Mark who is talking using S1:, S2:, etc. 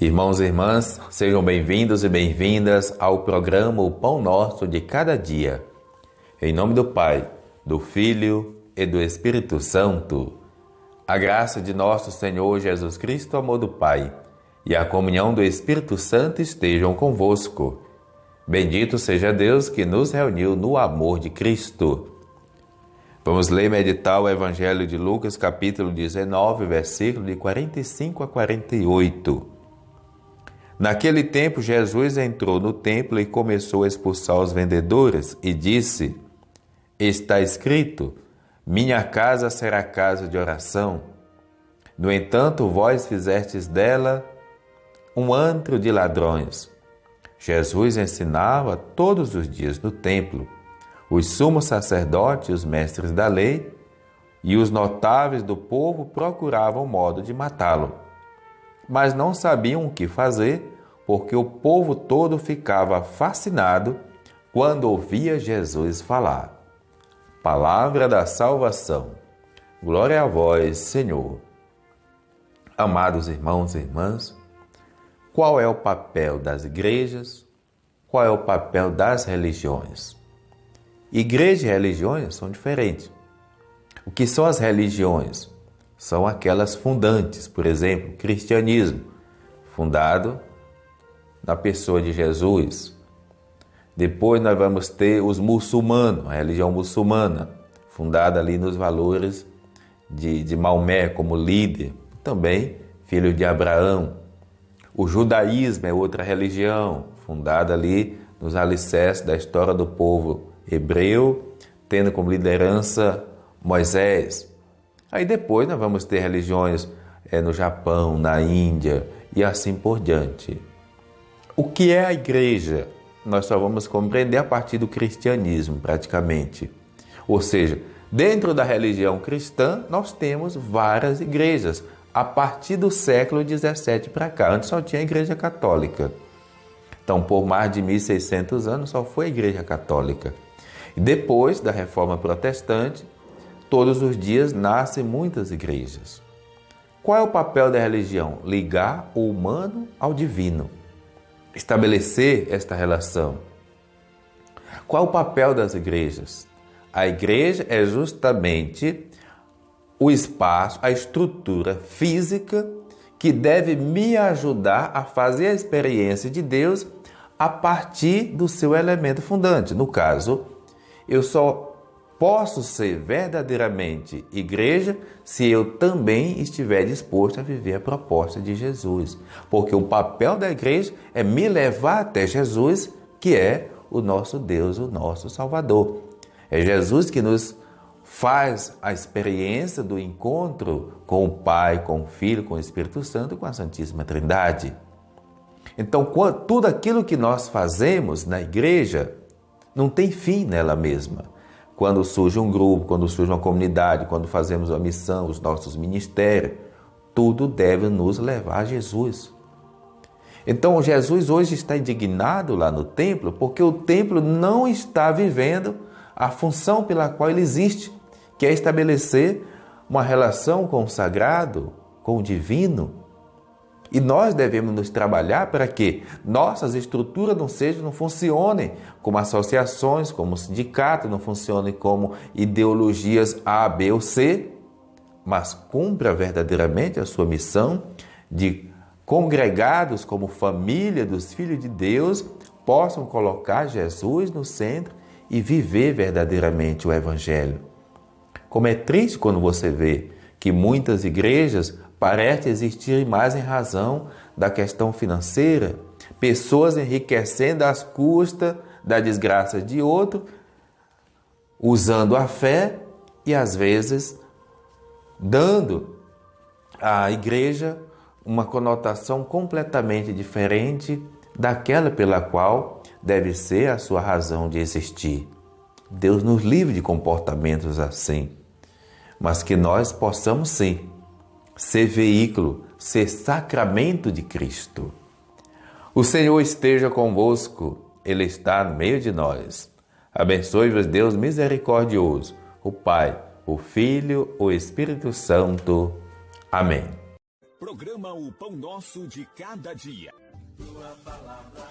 S1: Irmãos e irmãs, sejam bem-vindos e bem-vindas ao programa O Pão Nosso de Cada Dia. Em nome do Pai, do Filho e do Espírito Santo. A graça de nosso Senhor Jesus Cristo, o amor do Pai e a comunhão do Espírito Santo estejam convosco. Bendito seja Deus que nos reuniu no amor de Cristo. Vamos ler e meditar o Evangelho de Lucas, capítulo 19, versículo de 45 a 48. Naquele tempo, Jesus entrou no templo e começou a expulsar os vendedores e disse: Está escrito, minha casa será casa de oração. No entanto, vós fizestes dela um antro de ladrões. Jesus ensinava todos os dias no templo. Os sumos sacerdotes e os mestres da lei e os notáveis do povo procuravam modo de matá-lo. Mas não sabiam o que fazer, porque o povo todo ficava fascinado quando ouvia Jesus falar. Palavra da salvação. Glória a vós, Senhor. Amados irmãos e irmãs, qual é o papel das igrejas? Qual é o papel das religiões? Igreja e religiões são diferentes. O que são as religiões? São aquelas fundantes, por exemplo, o cristianismo, fundado na pessoa de Jesus. Depois nós vamos ter os muçulmanos, a religião muçulmana, fundada ali nos valores de Maomé como líder, também filho de Abraão. O judaísmo é outra religião, fundada ali nos alicerces da história do povo hebreu, tendo como liderança Moisés. Aí depois nós vamos ter religiões no Japão, na Índia e assim por diante. O que é a igreja? Nós só vamos compreender a partir do cristianismo, praticamente. Ou seja, dentro da religião cristã, nós temos várias igrejas, a partir do século XVII para cá. Antes só tinha a igreja católica. Então, por mais de 1.600 anos, só foi a igreja católica. E depois da reforma protestante, todos os dias nascem muitas igrejas. Qual é o papel da religião? Ligar o humano ao divino. Estabelecer esta relação. Qual é o papel das igrejas? A igreja é justamente o espaço, a estrutura física que deve me ajudar a fazer a experiência de Deus a partir do seu elemento fundante. No caso, eu só posso ser verdadeiramente igreja se eu também estiver disposto a viver a proposta de Jesus. Porque o papel da igreja é me levar até Jesus, que é o nosso Deus, o nosso Salvador. É Jesus que nos faz a experiência do encontro com o Pai, com o Filho, com o Espírito Santo, com a Santíssima Trindade. Então, tudo aquilo que nós fazemos na igreja não tem fim nela mesma. Quando surge um grupo, quando surge uma comunidade, quando fazemos uma missão, os nossos ministérios, tudo deve nos levar a Jesus. Então, Jesus hoje está indignado lá no templo porque o templo não está vivendo a função pela qual ele existe, que é estabelecer uma relação com o sagrado, com o divino. E nós devemos nos trabalhar para que nossas estruturas não funcionem como associações, como sindicatos, não funcionem como ideologias A, B ou C, mas cumpra verdadeiramente a sua missão de congregados como família dos filhos de Deus possam colocar Jesus no centro e viver verdadeiramente o Evangelho. Como é triste quando você vê que muitas igrejas parecem existir mais em razão da questão financeira, pessoas enriquecendo às custas da desgraça de outro, usando a fé e às vezes dando à igreja uma conotação completamente diferente daquela pela qual deve ser a sua razão de existir. Deus nos livre de comportamentos assim, mas que nós possamos sim ser veículo, ser sacramento de Cristo. O Senhor esteja convosco, Ele está no meio de nós. Abençoe-vos Deus misericordioso, o Pai, o Filho, o Espírito Santo. Amém.
S2: Programa O Pão Nosso de Cada Dia.
S3: Tua palavra